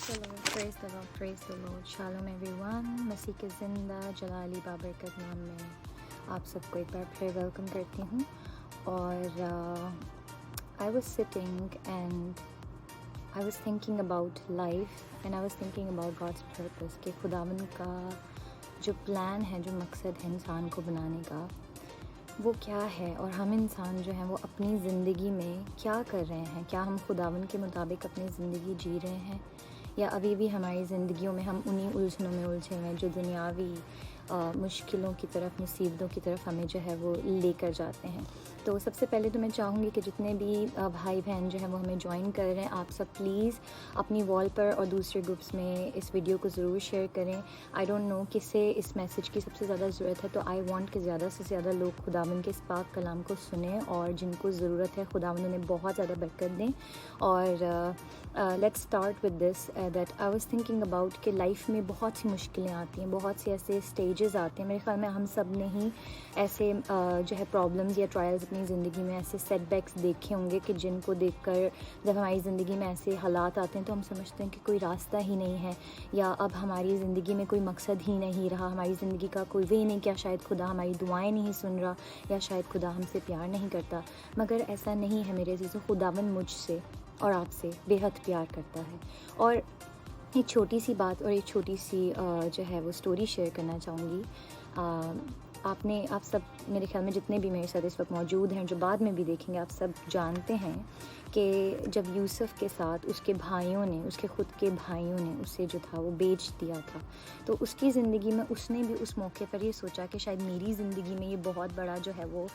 praise the Lord. Shalom everyone. مسیح کے زندہ جلالی بابرکت نام میں آپ سب کو ایک بار پھر ویلکم کرتی ہوں. اور I was sitting and I was thinking about life and I was thinking about God's purpose کہ خداوند کا جو پلان ہے, جو مقصد ہے انسان کو بنانے کا, وہ کیا ہے, اور ہم انسان جو ہیں وہ اپنی زندگی میں کیا کر رہے ہیں. کیا ہم خداوند کے مطابق اپنی زندگی جی رہے ہیں, یا ابھی بھی ہماری زندگیوں میں ہم انہی الجھنوں میں الجھے ہوئے ہیں جو دنیاوی مشکلوں کی طرف, مصیبتوں کی طرف ہمیں جو ہے وہ لے کر جاتے ہیں. تو سب سے پہلے تو میں چاہوں گی کہ جتنے بھی بھائی بہن جو ہیں وہ ہمیں جوائن کر رہے ہیں, آپ سب پلیز اپنی وال پر اور دوسرے گروپس میں اس ویڈیو کو ضرور شیئر کریں. آئی ڈونٹ نو کس سے اس میسیج کی سب سے زیادہ ضرورت ہے, تو آئی وانٹ کہ زیادہ سے زیادہ لوگ خداوند کے اس پاک کلام کو سنیں, اور جن کو ضرورت ہے خداوند انہیں بہت زیادہ برکت دیں. اور let's start with this that I was thinking about کہ لائف میں بہت سی مشکلیں آتی ہیں, بہت سے ایسے اسٹیجز آتے ہیں. میرے خیال میں ہم سب نے ہی ایسے جو ہے پرابلمز یا ٹرائلز اپنی زندگی میں, ایسے سیٹ بیکس دیکھے ہوں گے کہ جن کو دیکھ کر جب ہماری زندگی میں ایسے حالات آتے ہیں تو ہم سمجھتے ہیں کہ کوئی راستہ ہی نہیں ہے, یا اب ہماری زندگی میں کوئی مقصد ہی نہیں رہا, ہماری زندگی کا کوئی وے نہیں, کیا شاید خدا ہماری دعائیں نہیں سن رہا, یا شاید خدا ہم سے پیار نہیں کرتا. مگر ایسا نہیں ہے میرے عزیزو, خداوند مجھ سے اور آپ سے بے حد پیار کرتا ہے. اور ایک چھوٹی سی بات اور ایک چھوٹی سی جو ہے وہ اسٹوری شیئر کرنا چاہوں گی. آپ سب میرے خیال میں جتنے بھی میرے ساتھ اس وقت موجود ہیں, جو بعد میں بھی دیکھیں گے, آپ سب جانتے ہیں کہ جب یوسف کے ساتھ اس کے بھائیوں نے, اس کے خود کے بھائیوں نے اسے جو تھا وہ بیچ دیا تھا, تو اس کی زندگی میں اس نے بھی اس موقع پر یہ سوچا کہ شاید میری زندگی میں یہ بہت بڑا جو ہے وہ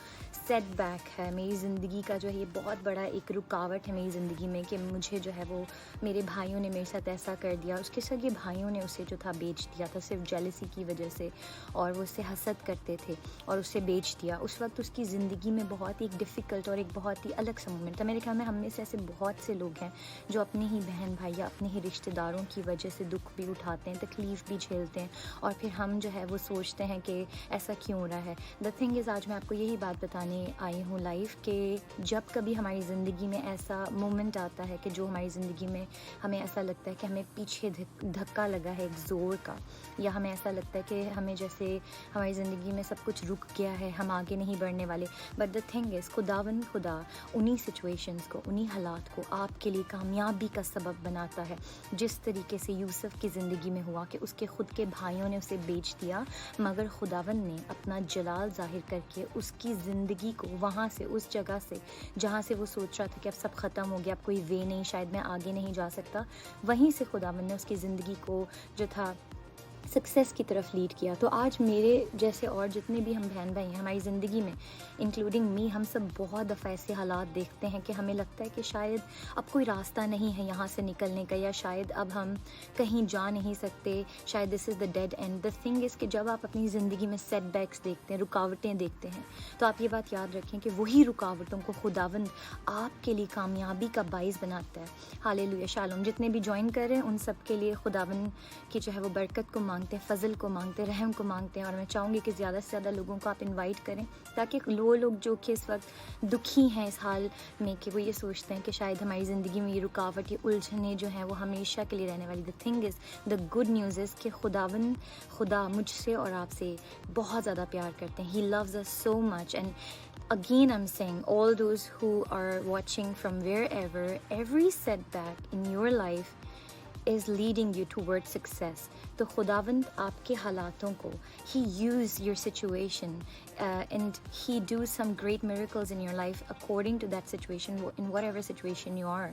سیٹ بیک ہے, میری زندگی کا جو ہے یہ بہت بڑا ایک رکاوٹ ہے میری زندگی میں کہ مجھے جو ہے وہ میرے بھائیوں نے میرے ساتھ ایسا کر دیا. اس کے سگے بھائیوں نے اسے جو تھا بیچ دیا تھا صرف جیلسی کی وجہ سے, اور وہ اس سے حسد کرتے تھے اور اسے بیچ دیا. اس وقت اس کی زندگی میں بہت ایک ڈیفیکلٹ اور ایک بہت ہی الگ سا مومنٹ تھا. میرے خیال میں ہم میں سے ایسے بہت سے لوگ ہیں جو اپنے ہی بہن بھائی یا اپنے ہی رشتہ داروں کی وجہ سے دکھ بھی اٹھاتے ہیں, تکلیف بھی جھیلتے ہیں, اور پھر ہم جو ہے وہ سوچتے ہیں کہ ایسا کیوں ہو رہا ہے. دا تھنگ از, آج میں آپ کو یہی بات بتانے آئی ہوں لائف کہ جب کبھی ہماری زندگی میں ایسا مومنٹ آتا ہے کہ جو ہماری زندگی میں ہمیں ایسا لگتا ہے کہ ہمیں پیچھے دھکا لگا ہے ایک زور کا, یا ہمیں ایسا لگتا ہے کہ ہمیں جیسے ہماری زندگی میں سب کچھ رک گیا ہے, ہم آگے نہیں بڑھنے والے. بٹ دا تھنگ از, خدا انہی سچویشنز کو, انہی حالات کو آپ کے لیے کامیابی کا سبب بناتا ہے. جس طریقے سے یوسف کی زندگی میں ہوا کہ اس کے خود کے بھائیوں نے اسے بیچ دیا, مگر خداوند نے اپنا جلال ظاہر کر کے اس کی زندگی کو وہاں سے, اس جگہ سے جہاں سے وہ سوچ رہا تھا کہ اب سب ختم ہو گیا, اب کوئی وے نہیں, شاید میں آگے نہیں جا سکتا, وہیں سے خداوند نے اس کی زندگی کو جو تھا سکسیس کی طرف لیڈ کیا. تو آج میرے جیسے اور جتنے بھی ہم بہن بھائی ہیں ہماری زندگی میں, انکلوڈنگ می, ہم سب بہت دفعہ ایسے حالات دیکھتے ہیں کہ ہمیں لگتا ہے کہ شاید اب کوئی راستہ نہیں ہے یہاں سے نکلنے کا, یا شاید اب ہم کہیں جا نہیں سکتے, شاید this is the dead end. The thing is کہ جب آپ اپنی زندگی میں سیٹ بیکس دیکھتے ہیں, رکاوٹیں دیکھتے ہیں, تو آپ یہ بات یاد رکھیں کہ وہی رکاوٹوں کو خداوند آپ کے لیے کامیابی کا باعث بناتا ہے. ہاللیلویا, شالوم. جتنے بھی جوائن کر رہے ہیں ان سب کے لیے خداوند کی جو ہے وہ برکت کو مانگتے ہیں, فضل کو مانگتے ہیں, رحم کو مانگتے ہیں. اور میں چاہوں گی کہ زیادہ سے زیادہ لوگوں کو آپ انوائٹ کریں, تاکہ وہ لوگ جو کہ اس وقت دکھی ہیں اس حال میں کہ وہ یہ سوچتے ہیں کہ شاید ہماری زندگی میں یہ رکاوٹ, یہ الجھنیں جو ہیں وہ ہمیشہ کے لیے رہنے والی. دا thing is, the good news is کہ خدا مجھ سے اور آپ سے بہت زیادہ پیار کرتے ہیں. He loves us so much. And again I'm saying, all those who are watching from wherever, every setback in your life is leading you towards success. تو خداوند آپ کے حالاتوں کو, he use your situation and he do some great miracles in your life according to that situation, in whatever situation you are.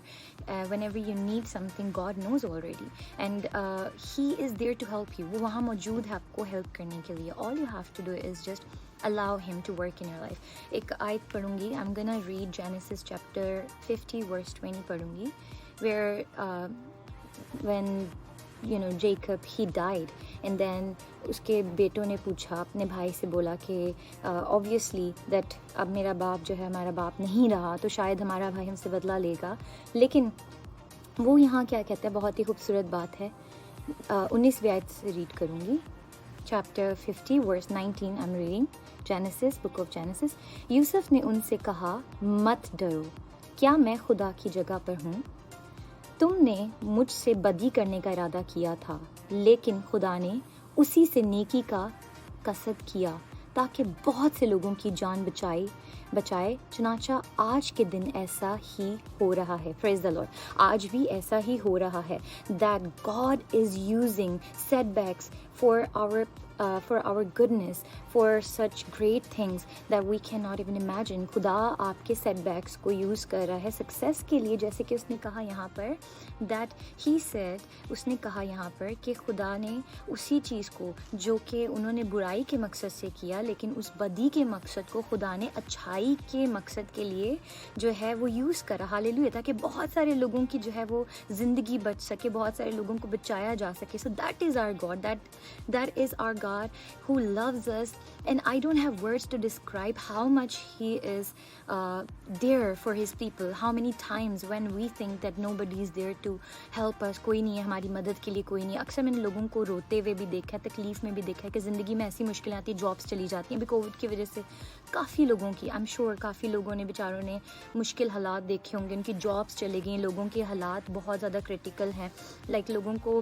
Whenever you need something, God knows already, and he is there to help you. وہ وہاں موجود ہے آپ کو help کرنے کے لیے. All you have to do is just allow him to work in your life. ایک آیت پڑھوں گی, I'm gonna read Genesis chapter 50 verse 20 پڑھوں گی, where when Jacob he died, and then اس کے بیٹوں نے پوچھا, اپنے بھائی سے بولا کہ obviously that اب میرا باپ جو ہے ہمارا باپ نہیں رہا, تو شاید ہمارا بھائی ہم سے بدلہ لے گا. لیکن وہ یہاں کیا کہتا ہے, بہت ہی خوبصورت بات ہے, 19ویں آیت سے ریڈ کروں گی. Chapter 50 verse 19 I'm reading Genesis, book of Genesis. یوسف نے ان سے کہا, مت ڈرو, کیا میں خدا کی جگہ پر ہوں؟ تم نے مجھ سے بدی کرنے کا ارادہ کیا تھا، لیکن خدا نے اسی سے نیکی کا قصد کیا تاکہ بہت سے لوگوں کی جان بچائے. چنانچہ آج کے دن ایسا ہی ہو رہا ہے. Praise the Lord. آج بھی ایسا ہی ہو رہا ہے. That God is using setbacks for our goodness, for such great things that we cannot even imagine. خدا آپ کے سیٹ بیکس کو یوز کر رہا ہے سکسیس کے لیے، جیسے کہ اس نے کہا یہاں پر that he said، اس نے کہا یہاں پر کہ خدا نے اسی چیز کو جو کہ انہوں نے برائی کے مقصد سے کیا، لیکن اس بدی کے مقصد کو خدا نے اچھائی کے مقصد کے لیے جو ہے وہ یوز کرا. ہاللیلویا. تاکہ بہت سارے لوگوں کی جو ہے وہ زندگی بچ سکے، بہت سارے لوگوں کو بچایا جا سکے. So that is our God. That is our God who loves us, and I don't have words to describe how much he is there for his people. How many times when we think that nobody is there to help us، کوئی نہیں ہے ہماری مدد کے لیے، کوئی نہیں. اکثر میں نے لوگوں کو روتے ہوئے بھی دیکھا ہے، تکلیف میں بھی دیکھا ہے کہ زندگی میں ایسی مشکلیں آتی ہیں، جابس چلی جاتی ہیں. ابھی کووڈ کی وجہ سے کافی لوگوں کی I'm sure کافی لوگوں نے بیچاروں نے مشکل حالات دیکھے ہوں گے، ان کی جابس چلے گئیں، لوگوں کے حالات بہت زیادہ کرٹیکل ہیں. لوگوں کو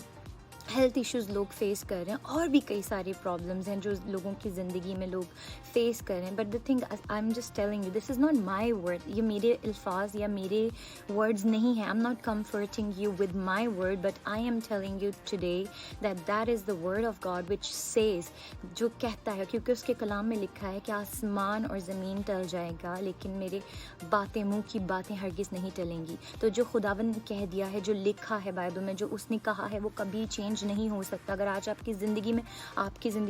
ہیلتھ ایشوز لوگ فیس کر رہے ہیں، اور بھی کئی ساری پرابلمز ہیں جو لوگوں کی زندگی میں لوگ فیس کر رہے ہیں. But the thing I am just telling you, this is not my word. یہ میرے الفاظ یا میرے ورڈز نہیں ہیں. I am not comforting you with my word, but I am telling you today that is the word of God which says, جو کہتا ہے، کیونکہ اس کے کلام میں لکھا ہے کہ آسمان اور زمین ٹل جائے گا لیکن میرے باتیں، منہ کی باتیں ہرگز نہیں ٹلیں گی. تو جو خداوند نے کہہ دیا ہے، جو لکھا ہے بائبل میں، جو اس نے کہا ہے، وہ کبھی چینج نہیں ہو سکتا. اگر آج آپ کی زندگی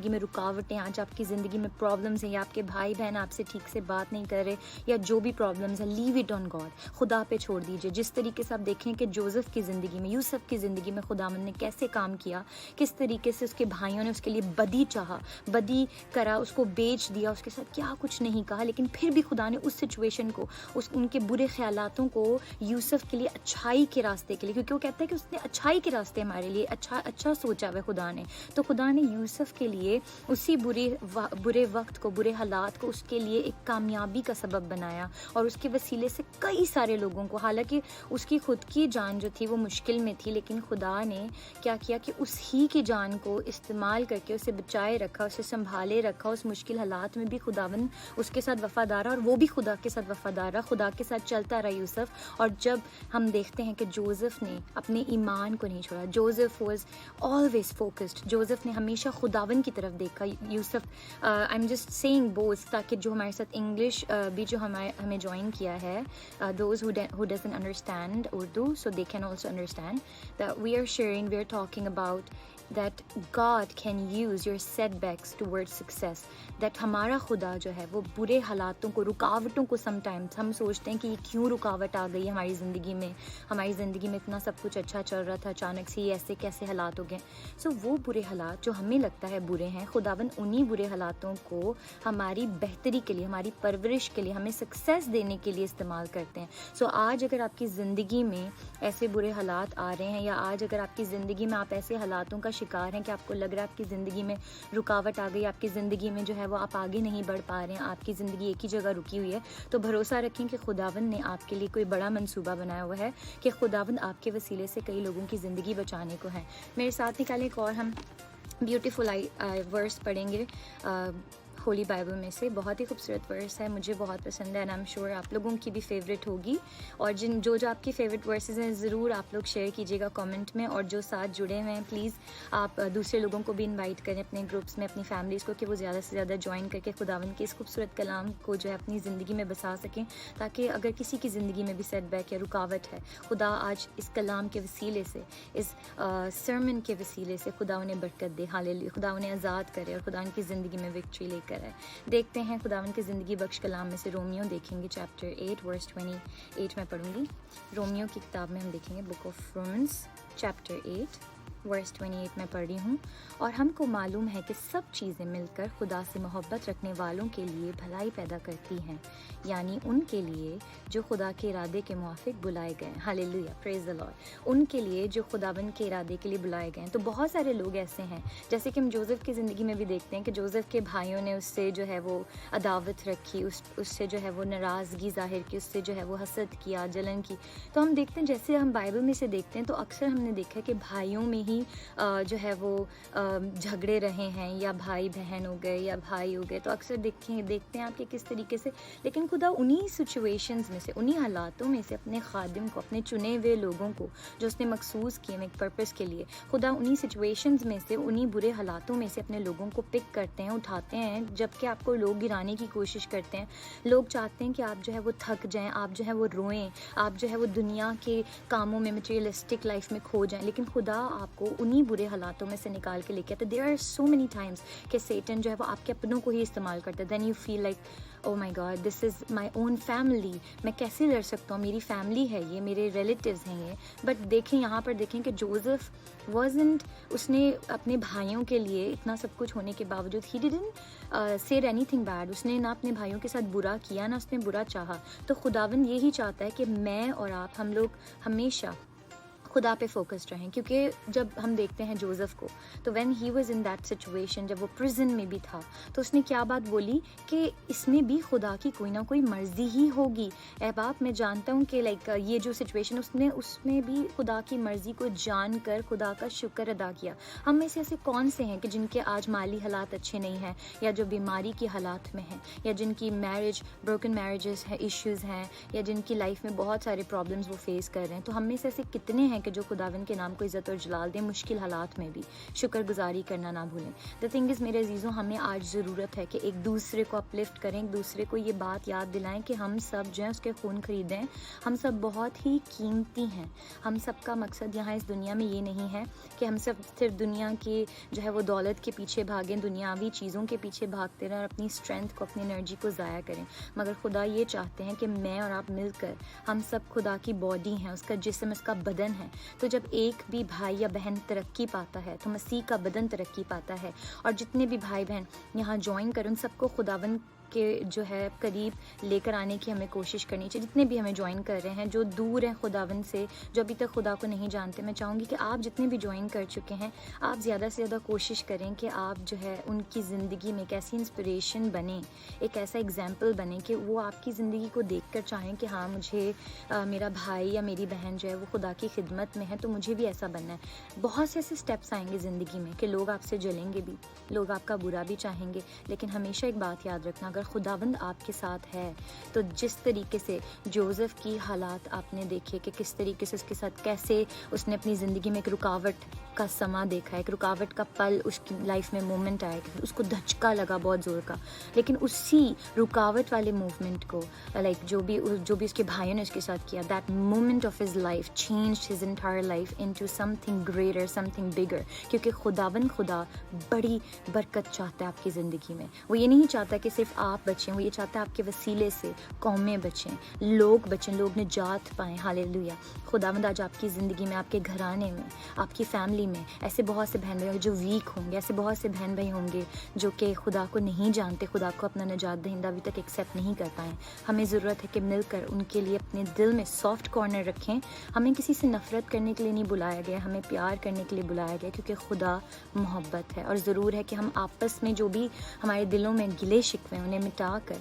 میں رکاوٹیں، آج آپ کی زندگی میں پرابلمز ہیں، یا آپ کے بھائی بہن آپ سے ٹھیک سے بات نہیں کر رہے، یا جو بھی پرابلمز ہیں، لیو اٹ آن گاڈ. خدا پہ چھوڑ دیجئے. جس طریقے سے آپ دیکھیں کہ جوزف کی زندگی میں، یوسف کی زندگی میں خداوند نے کیسے کام کیا، کس طریقے سے اس کے بھائیوں نے اس کے لیے بدی چاہا، بدی کرا، اس کو بیچ دیا، اس کے ساتھ کیا کچھ نہیں کہا، لیکن پھر بھی خدا نے اس سچویشن کو، ان کے برے خیالاتوں کو یوسف کے لیے اچھائی کے راستے کے لیے، کیونکہ وہ کہتا ہے کہ اس نے اچھائی کے راستے ہمارے لیے اچھا سوچا ہوا خدا نے. تو خدا نے یوسف کے لیے اسی برے وقت کو، برے حالات کو اس کے لیے ایک کامیابی کا سبب بنایا، اور اس کے وسیلے سے کئی سارے لوگوں کو، حالانکہ اس کی خود کی جان جو تھی وہ مشکل میں تھی، لیکن خدا نے کیا کیا کہ اس ہی کی جان کو استعمال کر کے اسے بچائے رکھا، اسے سنبھالے رکھا. اس مشکل حالات میں بھی خداوند اس کے ساتھ وفادار رہا، اور وہ بھی خدا کے ساتھ وفادار رہا، خدا کے ساتھ چلتا رہا یوسف. اور جب ہم دیکھتے ہیں کہ جوزف نے اپنے ایمان کو نہیں چھوڑا، Joseph was always focused, Joseph نے ہمیشہ خداوند کی طرف دیکھا. Yusuf I am just saying both, تاکہ جو ہمارے ساتھ انگلش بھی جو ہمیں جوائن کیا ہے، those who doesn't understand Urdu, so they can also understand that we are sharing, we are talking about that God can use your setbacks towards success. That ہمارا خدا جو ہے وہ برے حالاتوں کو، رکاوٹوں کو، سم ٹائمس ہم سوچتے ہیں کہ یہ کیوں رکاوٹ آ گئی ہماری زندگی میں اتنا سب کچھ اچھا چل رہا تھا، اچانک سے یہ ایسے کیسے حالات ہو گئے. سو وہ برے حالات جو ہمیں لگتا ہے برے ہیں، خداوند انہی برے حالاتوں کو ہماری بہتری کے لیے، ہماری پرورش کے لیے، ہمیں سکسیس دینے کے لیے استعمال کرتے ہیں. سو آج اگر آپ کی زندگی میں ایسے برے حالات آ رہے ہیں، یا آج اگر آپ کی زندگی میں آپ ایسے حالاتوں کا شکار ہیں کہ آپ کو لگ رہا ہے آپ کی زندگی میں رکاوٹ آ گئی، آپ کی زندگی میں جو ہے وہ آپ آگے نہیں بڑھ پا رہے ہیں، آپ کی زندگی ایک ہی جگہ رکی ہوئی ہے، تو بھروسہ رکھیں کہ خداوند نے آپ کے لیے کوئی بڑا منصوبہ بنایا ہوا ہے، کہ خداوند آپ کے وسیلے سے کئی لوگوں کی زندگی بچانے کو ہے. میرے ساتھ نکالیں ایک اور ہم بیوٹیفل ورس پڑھیں گے ہولی بائبل میں سے. بہت ہی خوبصورت ورس ہے، مجھے بہت پسند ہے، اینڈ آئی ایم شیور آپ لوگوں کی بھی فیوریٹ ہوگی. اور جو آپ کی فیوریٹ ورسز ہیں ضرور آپ لوگ شیئر کیجیے گا کامنٹ میں. اور جو ساتھ جڑے ہوئے ہیں پلیز آپ دوسرے لوگوں کو بھی انوائٹ کریں اپنے گروپس میں، اپنی فیملیز کو، کہ وہ زیادہ سے زیادہ جوائن کر کے خداوند کے اس خوبصورت کلام کو جو ہے اپنی زندگی میں بسا سکیں، تاکہ اگر کسی کی زندگی میں بھی سیٹ بیک یا رکاوٹ ہے، خدا آج اس کلام کے وسیلے سے، اس سرمن کے وسیلے سے خدا انہیں برکت دے. ہاللیلویا. خدا انہیں آزاد کرے اور خدا ان کی زندگی میں وکٹری لے کر آئے. دیکھتے ہیں خداوند کی زندگی بخش کلام میں سے رومیو دیکھیں گے چیپٹر 8 ورس 28 میں پڑھوں گی. رومیو کی کتاب میں ہم دیکھیں گے بک آف رومنس چیپٹر 8 ورس 28 میں پڑھ رہی ہوں، اور ہم کو معلوم ہے کہ سب چیزیں مل کر خدا سے محبت رکھنے والوں کے لیے بھلائی پیدا کرتی ہیں، یعنی ان کے لیے جو خدا کے ارادے کے موافق بلائے گئے ہیں۔ ہاللیلویا، پریز دی لارڈ۔ ان کے لیے جو خداوند کے ارادے کے لیے بلائے گئے ہیں۔ تو بہت سارے لوگ ایسے ہیں، جیسے کہ ہم جوزف کی زندگی میں بھی دیکھتے ہیں کہ جوزف کے بھائیوں نے اس سے جو ہے وہ عداوت رکھی، اس سے جو ہے وہ ناراضگی ظاہر کی، اس سے جو ہے وہ حسد کیا، جلن کی۔ تو ہم دیکھتے ہیں، جیسے ہم بائبل میں سے دیکھتے ہیں، تو اکثر ہم نے دیکھا کہ بھائیوں میں ہی جو ہے وہ جھگڑے رہے ہیں، یا بھائی بہن ہو گئے یا بھائی ہو گئے۔ تو اکثر دیکھتے ہیں آپ کہ کس طریقے سے، لیکن خدا انہی سچویشنز میں سے، انہی حالاتوں میں سے اپنے خادم کو، اپنے چنے ہوئے لوگوں کو جو اس نے مخصوص کیے ہیں ایک پرپس کے لیے، خدا انہی سچویشنز میں سے، انہی برے حالاتوں میں سے اپنے لوگوں کو پک کرتے ہیں، اٹھاتے ہیں، جبکہ آپ کو لوگ گرانے کی کوشش کرتے ہیں۔ لوگ چاہتے ہیں کہ آپ جو ہے وہ تھک جائیں، آپ جو ہے وہ روئیں، آپ جو ہے وہ دنیا کے کاموں میں، مٹیریلسٹک لائف میں کھو جائیں، لیکن خدا آپ کو انہی برے حالاتوں میں سے نکال کے لے کے آتا ہے۔ There are so many times کہ سیٹن جو ہے وہ آپ کے اپنوں کو ہی استعمال کرتا ہے۔ Then you feel like oh my God, this is my own family, میں کیسے لڑ سکتا ہوں، میری فیملی ہے یہ، میرے ریلیٹیوز ہیں یہ۔ بٹ دیکھیں یہاں پر، دیکھیں کہ جوزف wasn't، اس نے اپنے بھائیوں کے لیے اتنا سب کچھ ہونے کے باوجود he didn't say anything bad، اس نے نہ اپنے بھائیوں کے ساتھ برا کیا، نہ اس نے برا چاہا۔ تو خداوند یہی چاہتا ہے کہ میں اور آپ، ہم لوگ ہمیشہ خدا پہ فوکسڈ رہیں، کیونکہ جب ہم دیکھتے ہیں جوزف کو، تو when he was in that situation, جب وہ پرزن میں بھی تھا، تو اس نے کیا بات بولی کہ اس میں بھی خدا کی کوئی نہ کوئی مرضی ہی ہوگی۔ اے باپ، میں جانتا ہوں کہ لائک یہ جو سچویشن، اس میں بھی خدا کی مرضی کو جان کر خدا کا شکر ادا کیا۔ ہم میں سے ایسے کون سے ہیں کہ جن کے آج مالی حالات اچھے نہیں ہیں، یا جو بیماری کی حالات میں ہیں، یا جن کی میرج، بروکن میرجز ہیں، ایشوز ہیں، یا جن کی لائف میں بہت سارے پرابلمز وہ فیس کر رہے ہیں۔ تو ہم میں سے ایسے کتنے ہیں کہ جو خداوند کے نام کو عزت اور جلال دیں، مشکل حالات میں بھی شکر گزاری کرنا نہ بھولیں۔ دا تھنگ از میرے عزیزوں، ہمیں آج ضرورت ہے کہ ایک دوسرے کو اپلفٹ کریں، ایک دوسرے کو یہ بات یاد دلائیں کہ ہم سب جو ہیں اس کے خون خریدے ہیں، ہم سب بہت ہی قیمتی ہیں۔ ہم سب کا مقصد یہاں اس دنیا میں یہ نہیں ہے کہ ہم سب صرف دنیا کی جو ہے وہ دولت کے پیچھے بھاگیں، دنیاوی چیزوں کے پیچھے بھاگتے رہیں اور اپنی اسٹرینتھ کو، اپنی انرجی کو ضائع کریں، مگر خدا یہ چاہتے ہیں کہ میں اور آپ مل کر، ہم سب خدا کی باڈی ہیں، اس کا جسم، اس کا بدن ہے۔ تو جب ایک بھی بھائی یا بہن ترقی پاتا ہے تو مسیح کا بدن ترقی پاتا ہے، اور جتنے بھی بھائی بہن یہاں جوائن کریں، ان سب کو خداوند کے جو ہے قریب لے کر آنے کی ہمیں کوشش کرنی چاہیے۔ جتنے بھی ہمیں جوائن کر رہے ہیں، جو دور ہیں خداوند سے، جو ابھی تک خدا کو نہیں جانتے، میں چاہوں گی کہ آپ جتنے بھی جوائن کر چکے ہیں، آپ زیادہ سے زیادہ کوشش کریں کہ آپ جو ہے ان کی زندگی میں ایک ایسی انسپریشن بنیں، ایک ایسا ایگزامپل بنیں کہ وہ آپ کی زندگی کو دیکھ کر چاہیں کہ ہاں، مجھے میرا بھائی یا میری بہن جو ہے وہ خدا کی خدمت میں ہے، تو مجھے بھی ایسا بننا ہے۔ بہت سے ایسے سٹیپس آئیں گے زندگی میں کہ لوگ آپ سے جلیں گے بھی، لوگ آپ کا برا بھی چاہیں گے، لیکن ہمیشہ ایک بات یاد رکھنا، اگر خداوند آپ کے ساتھ ہے، تو جس طریقے سے جوزف کی حالات آپ نے دیکھے کہ کس طریقے سے اس کے ساتھ کیسے اس نے اپنی زندگی میں ایک رکاوٹ کا سما دیکھا، ایک رکاوٹ کا پل اس کی لائف میں مومنٹ آیا کہ اس کو دھچکا لگا بہت زور کا، لیکن اسی رکاوٹ والے موومنٹ کو لائک جو بھی اس کے بھائیوں نے اس کے ساتھ کیا، that moment of his life changed his entire life into something greater, something bigger, کیونکہ خداوند خدا بڑی برکت چاہتا ہے آپ کی زندگی میں۔ وہ یہ نہیں چاہتا کہ صرف آپ بچیں، وہ یہ چاہتا ہے آپ کے وسیلے سے قومیں بچیں، لوگ بچیں، لوگ نجات پائیں۔ ہاللیلویا۔ خداوند آج آپ کی زندگی میں، آپ کے گھرانے میں، آپ کی فیملی میں ایسے بہت سے بہن بھائی ہوں گے جو ویک ہوں گے، ایسے بہت سے بہن بھائی ہوں گے جو کہ خدا کو نہیں جانتے، خدا کو اپنا نجات دہندہ ابھی تک ایکسیپٹ نہیں کر پائے۔ ہمیں ضرورت ہے کہ مل کر ان کے لیے اپنے دل میں سافٹ کارنر رکھیں۔ ہمیں کسی سے نفرت کرنے کے لیے نہیں بلایا گیا، ہمیں پیار کرنے کے لیے بلایا گیا، کیونکہ خدا محبت ہے، اور ضرور ہے کہ ہم آپس میں جو بھی ہمارے دلوں میں گلے شکوے ہیں انہیں مٹا کر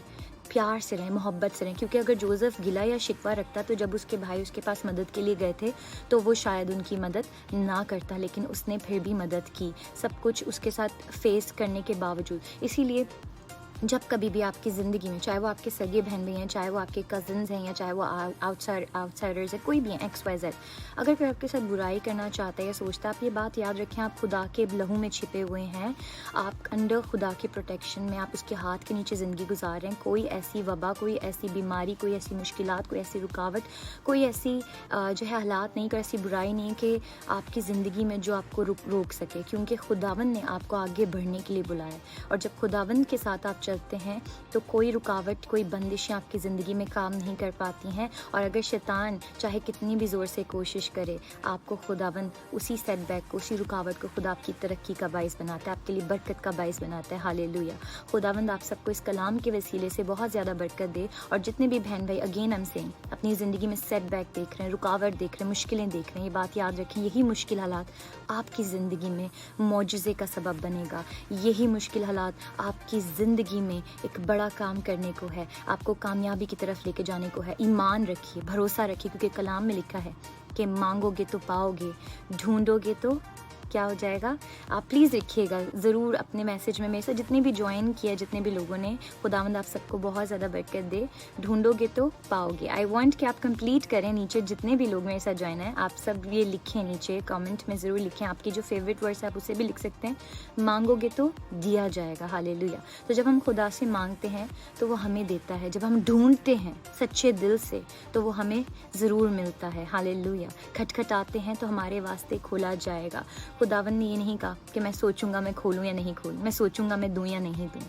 پیار سے رہیں، محبت سے رہیں۔ کیونکہ اگر جوزف گلا یا شکوہ رکھتا تو جب اس کے بھائی اس کے پاس مدد کے لیے گئے تھے تو وہ شاید ان کی مدد نہ کرتا، لیکن اس نے پھر بھی مدد کی، سب کچھ اس کے ساتھ فیس کرنے کے باوجود۔ اسی لیے جب کبھی بھی آپ کی زندگی میں، چاہے وہ آپ کے سگے بہن بھائی ہیں، چاہے وہ آپ کے کزنز ہیں، یا چاہے وہ آؤٹ سائڈرز ہیں، کوئی بھی ہیں، ایکس وائی زیڈ، اگر کوئی آپ کے ساتھ برائی کرنا چاہتا ہے یا سوچتا ہے، آپ یہ بات یاد رکھیں، آپ خدا کے لہو میں چھپے ہوئے ہیں، آپ انڈر خدا کے پروٹیکشن میں، آپ اس کے ہاتھ کے نیچے زندگی گزار رہے ہیں۔ کوئی ایسی وبا، کوئی ایسی بیماری، کوئی ایسی مشکلات، کوئی ایسی رکاوٹ، کوئی ایسی جو ہے حالات نہیں، کوئی ایسی برائی نہیں کہ آپ کی زندگی میں جو آپ کو روک سکے، کیونکہ خداوند نے آپ کو آگے بڑھنے کے لیے بلایا، اور جب خداوند کے ساتھ آپ چلتے ہیں تو کوئی رکاوٹ، کوئی بندشیں آپ کی زندگی میں کام نہیں کر پاتی ہیں. اور اگر شیطان چاہے کتنی بھی زور سے کوشش کرے، آپ کو خداوند اسی سیٹ بیک کو، اسی رکاوٹ کو خدا آپ کی ترقی کا باعث بناتا ہے، آپ کے لیے برکت کا باعث بناتا ہے. ہاللیلویا. خداوند آپ سب کو اس کلام کے وسیلے سے بہت زیادہ برکت دے. اور جتنے بھی بہن بھائی اگین ہم سے اپنی زندگی میں سیٹ بیک دیکھ رہے ہیں، رکاوٹ دیکھ رہے ہیں، مشکلیں دیکھ رہے ہیں، یہ بات یاد رکھیں، یہی مشکل حالات آپ کی زندگی میں معجزے کا سبب بنے گا. یہی مشکل حالات آپ کی زندگی میں ایک بڑا کام کرنے کو ہے، آپ کو کامیابی کی طرف لے کے جانے کو ہے. ایمان رکھیے، بھروسہ رکھیے، کیونکہ کلام میں لکھا ہے کہ مانگو گے تو پاؤ گے، ڈھونڈو گے تو کیا ہو جائے گا. آپ پلیز رکھیے گا ضرور اپنے میسج میں. میرے سے جتنے بھی جوائن کیا، جتنے بھی لوگوں نے، خداوند آپ سب کو بہت زیادہ برکت دے. ڈھونڈو گے تو پاؤ گے. آئی وانٹ کہ آپ کمپلیٹ کریں. نیچے جتنے بھی لوگ میرے ساتھ جوائن ہیں، آپ سب یہ لکھیں، نیچے کامنٹ میں ضرور لکھیں. آپ کی جو فیوریٹ ورڈس ہے آپ اسے بھی لکھ سکتے ہیں. مانگو گے تو دیا جائے گا. ہاللیلویا. تو جب ہم خدا سے مانگتے ہیں تو وہ ہمیں دیتا ہے. جب ہم ڈھونڈتے ہیں سچے دل سے تو وہ ہمیں ضرور ملتا ہے. ہاللیلویا. کھٹکھٹاتے ہیں تو ہمارے واسطے کھولا جائے گا. خداوند نے یہ نہیں کہا کہ میں سوچوں گا میں کھولوں یا نہیں کھولوں، میں سوچوں گا میں دوں یا نہیں دوں.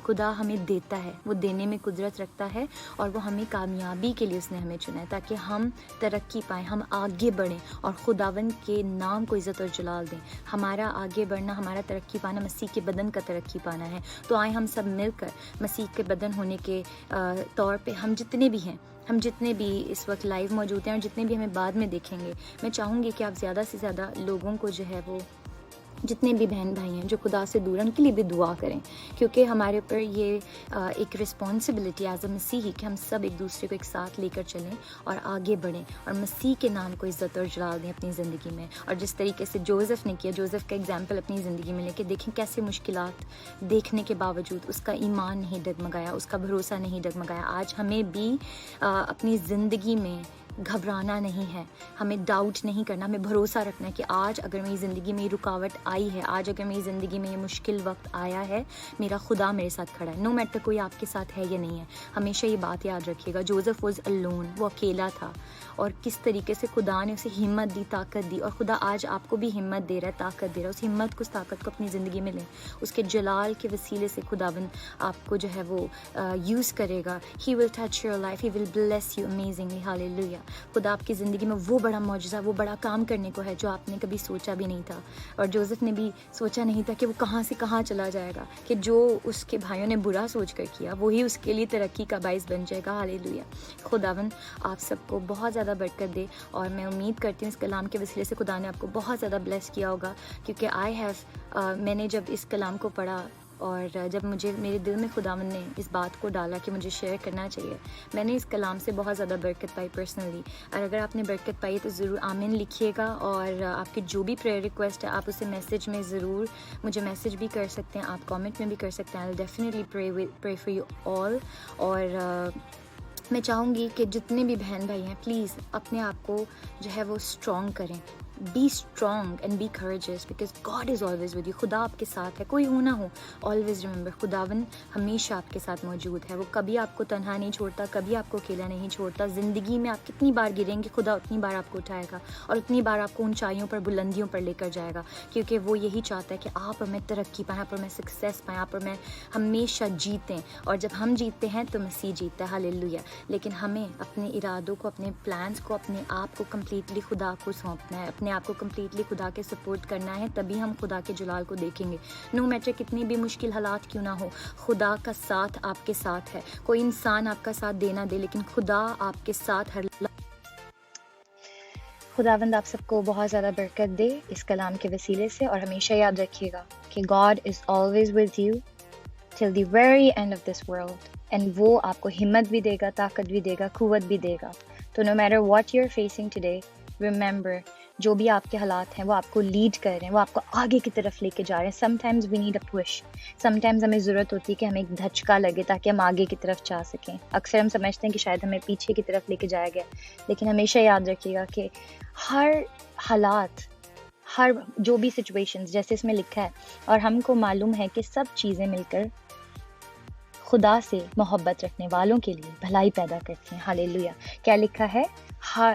خدا ہمیں دیتا ہے، وہ دینے میں قدرت رکھتا ہے، اور وہ ہمیں کامیابی کے لیے اس نے ہمیں چنا ہے تاکہ ہم ترقی پائیں، ہم آگے بڑھیں اور خداوند کے نام کو عزت اور جلال دیں. ہمارا آگے بڑھنا، ہمارا ترقی پانا مسیح کے بدن کا ترقی پانا ہے. تو آئیں ہم سب مل کر مسیح کے بدن ہونے کے طور پہ ہم جتنے بھی ہیں، ہم جتنے بھی اس وقت لائیو موجود ہیں اور جتنے بھی ہمیں بعد میں دیکھیں گے، میں چاہوں گی کہ آپ زیادہ سے زیادہ لوگوں کو جو ہے وہ جتنے بھی بہن بھائی ہیں جو خدا سے دور ہیں ان کے لیے بھی دعا کریں، کیونکہ ہمارے اوپر یہ ایک رسپانسبلٹی ایز اے مسیحی کہ ہم سب ایک دوسرے کو ایک ساتھ لے کر چلیں اور آگے بڑھیں اور مسیح کے نام کو عزت اور جلال دیں اپنی زندگی میں. اور جس طریقے سے جوزف نے کیا، جوزف کا ایگزامپل اپنی زندگی میں لے کے دیکھیں کیسے مشکلات دیکھنے کے باوجود اس کا ایمان نہیں ڈگمگایا، اس کا بھروسہ نہیں ڈگمگایا. آج ہمیں بھی اپنی زندگی میں گھبرانا نہیں ہے، ہمیں ڈاؤٹ نہیں کرنا، ہمیں بھروسہ رکھنا ہے کہ آج اگر میری زندگی میں یہ رکاوٹ آئی ہے، آج اگر میری زندگی میں یہ مشکل وقت آیا ہے، میرا خدا میرے ساتھ کھڑا ہے. نو میٹر کوئی آپ کے ساتھ ہے یا نہیں ہے، ہمیشہ یہ بات یاد رکھیے گا. جوزف واز الون، وہ اکیلا تھا، اور کس طریقے سے خدا نے اسے ہمت دی، طاقت دی. اور خدا آج آپ کو بھی ہمت دے رہا ہے، طاقت دے رہا ہے. اس ہمت کو، اس طاقت کو اپنی زندگی میں لیں. اس کے جلال کے وسیلے سے خداوند آپ کو جو ہے وہ یوز کرے گا. He will touch your life, he will bless you amazingly. Hallelujah. خدا آپ کی زندگی میں وہ بڑا معجزہ، وہ بڑا کام کرنے کو ہے جو آپ نے کبھی سوچا بھی نہیں تھا. اور جوزف نے بھی سوچا نہیں تھا کہ وہ کہاں سے کہاں چلا جائے گا، کہ جو اس کے بھائیوں نے برا سوچ کر کیا وہی اس کے لیے ترقی کا باعث بن جائے گا. ہاللیلویا. خداوند آپ سب کو بہت زیادہ برکت دے، اور میں امید کرتی ہوں اس کلام کے وسیلے سے خدا نے آپ کو بہت زیادہ بلیس کیا ہوگا. کیونکہ میں نے جب اس کلام کو پڑھا اور جب میرے دل میں خداوند نے اس بات کو ڈالا کہ مجھے شیئر کرنا چاہیے، میں نے اس کلام سے بہت زیادہ برکت پائی پرسنلی. اور اگر آپ نے برکت پائی تو ضرور آمین لکھیے گا. اور آپ کی جو بھی پریئر ریکویسٹ ہے آپ اسے میسیج میں ضرور مجھے میسیج بھی کر سکتے ہیں، آپ کامنٹ میں بھی کر سکتے ہیں. I will definitely pray for you all. اور میں چاہوں گی کہ جتنے بھی بہن بھائی ہیں پلیز اپنے آپ کو جو ہے وہ اسٹرانگ کریں. Be strong and be courageous because God is always with you. خدا آپ کے ساتھ ہے، کوئی ہو نہ ہو. آلویز ریممبر خداوند ہمیشہ آپ کے ساتھ موجود ہے. وہ کبھی آپ کو تنہا نہیں چھوڑتا، کبھی آپ کو اکیلا نہیں چھوڑتا. زندگی میں آپ کتنی بار گریں گے، خدا اتنی بار آپ کو اٹھائے گا اور اتنی بار آپ کو اونچائیوں پر، بلندیوں پر لے کر جائے گا. کیونکہ وہ یہی چاہتا ہے کہ آپ اور میں ترقی پائیں، آپ اور میں سکسیس پائیں، آپ اور میں ہمیشہ جیتیں. اور جب ہم جیتتے ہیں تو مسیح جیتتا ہے. ہاللیلویا. لیکن ہمیں اپنے ارادوں کو، اپنے پلانس کو، اپنے آپ کو کمپلیٹلی خدا کو سونپنا ہے، اپنے آپ کو کمپلیٹلی خدا کے سپورٹ کرنا ہے. تبھی ہم خدا کے جلال کو دیکھیں گے. نو میٹر کتنی بھی مشکل حالات کیوں نہ ہو، خدا کا ساتھ آپ کے ساتھ ہے. کوئی انسان آپ کا ساتھ دے نہ دے، لیکن خدا آپ کے ساتھ ہر خداوند آپ سب کو بہت زیادہ برکت دے اس کلام کے وسیلے سے. اور ہمیشہ یاد رکھیے گا کہ God is always with you till the very end of this world. And وہ آپ کو ہمت بھی دے گا، طاقت بھی دے گا، قوت بھی دے گا. تو no matter what you're facing today, remember جو بھی آپ کے حالات ہیں وہ آپ کو لیڈ کر رہے ہیں، وہ آپ کو آگے کی طرف لے کے جا رہے ہیں. sometimes we need a push. sometimes ہمیں ضرورت ہوتی ہے کہ ہمیں ایک دھچکا لگے تاکہ ہم آگے کی طرف جا سکیں. اکثر ہم سمجھتے ہیں کہ شاید ہمیں پیچھے کی طرف لے کے جایا گیا، لیکن ہمیشہ یاد رکھیے گا کہ ہر حالات، ہر جو بھی سچویشنز جیسے اس میں لکھا ہے، اور ہم کو معلوم ہے کہ سب چیزیں مل کر خدا سے محبت رکھنے والوں کے لیے بھلائی پیدا کرتی ہیں. ہاللیلویا. کیا لکھا ہے؟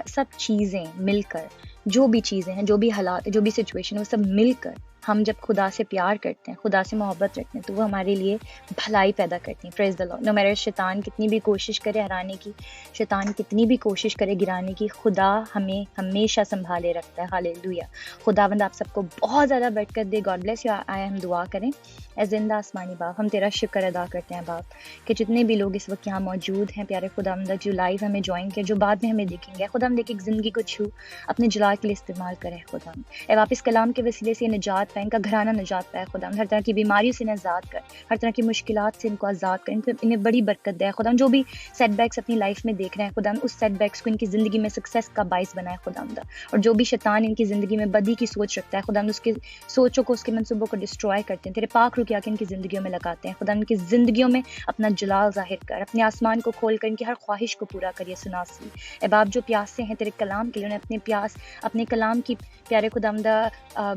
سب چیزیں مل کر، جو بھی چیزیں ہیں، جو بھی حالات، جو بھی سچویشن، وہ سب مل کر ہم جب خدا سے پیار کرتے ہیں، خدا سے محبت رکھتے ہیں، تو وہ ہمارے لیے بھلائی پیدا کرتی ہیں. پریز دی لارڈ. نو میرر شیطان کتنی بھی کوشش کرے ہرانے کی، شیطان کتنی بھی کوشش کرے گرانے کی، خدا ہمیں ہمیشہ سنبھالے رکھتا ہے. ہاللیلویہ. خداوند آپ سب کو بہت زیادہ برکت دے. God bless you. آئے ہم دعا کریں. اے زندہ آسمانی باپ، ہم تیرا شکر ادا کرتے ہیں باپ کہ جتنے بھی لوگ اس وقت یہاں موجود ہیں پیارے خداوند، جو لائیو ہمیں جوائن کیا، جو بعد میں ہمیں دیکھیں گے، خداوند ایک ایک زندگی کو چھو اپنے جلال کے لیے استعمال کرے. خداوند اے باپ اس کلام کے وسیلے سے نجات پائے، ان کا گھرانہ نجات پائے. خداوند ہر طرح کی بیماریوں سے آزاد کر، ہر طرح کی مشکلات سے ان کو آزاد کر، انہیں بڑی برکت دے. خداوند جو بھی سیٹ بیکس اپنی لائف میں دیکھ رہے ہیں، خداوند اس سیٹ بیکس کو ان کی زندگی میں سکسیس کا باعث بنائے. خداوند اور جو بھی شیطان ان کی زندگی میں بدی کی سوچ رکھتا ہے، خداوند اس کے سوچوں کو، اس کے منصوبوں کو ڈسٹروائے کرتے ہیں. تیرے پاک روح کے آ کے ان کی زندگیوں میں لگاتے ہیں. خدا ان کی زندگیوں میں اپنا جلال ظاہر کر، اپنے آسمان کو کھول کر ان کی ہر خواہش کو پورا کریے. سناسی اے باپ جو پیاسے ہیں تیرے کلام کے لیے، انہیں اپنے پیاس، اپنے کلام کی پیارے خداوندہ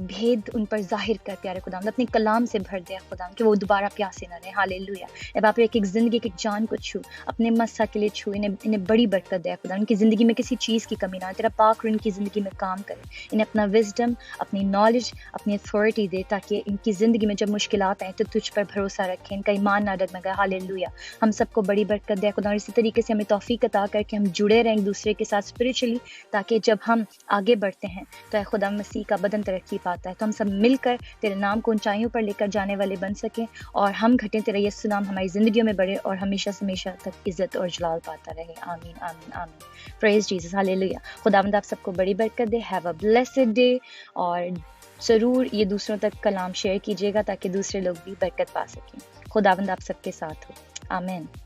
بھید ان پر ظاہر کر. پیارے خداوند اپنے کلام سے بھر دے خداوند کہ وہ دوبارہ پیاسے نہ رہے. ہاللیلویہ. اے باپ ایک ایک زندگی، ایک ایک جان کو چھو، اپنے مسا کے لیے چھو، انہیں بڑی برکت دے. خدا ان کی زندگی میں کسی چیز کی کمی نہ ہو. تیرا پاک روح ان کی زندگی میں کام کرے. انہیں اپنا وزڈم، اپنی نالج، اپنی اتھارٹی دے تاکہ ان کی زندگی میں جب مشکلات آئیں تو تجھ پر بھروسہ رکھیں، ان کا ایمان نہ ڈگمگائے. ہاللیلویہ. ہم سب کو بڑی برکت دے خدا، اور اسی طریقے سے ہمیں توفیق عطا کر کے ہم جڑے رہیں ایک دوسرے کے ساتھ اسپرچولی، تاکہ جب ہم آگے بڑھتے ہیں تو اے خدا مسیح کا بدن ترقی پاتا ہے، تو ہم سب مل کر تیرے نام کو اونچائیوں پر لے کر جانے والے بن سکیں، اور ہم گھٹیں تیرا یسوع نام ہماری زندگیوں میں بڑھے اور ہمیشہ سے ہمیشہ تک عزت اور جلال پاتا رہے. آمین آمین آمین. Praise Jesus. ہاللیلویہ. خداوند آپ سب کو بڑی برکت دے. Have a blessed day. اور ضرور یہ دوسروں تک کلام شیئر کیجیے گا تاکہ دوسرے لوگ بھی برکت پا سکیں. خداوند آپ سب کے ساتھ ہو. آمین.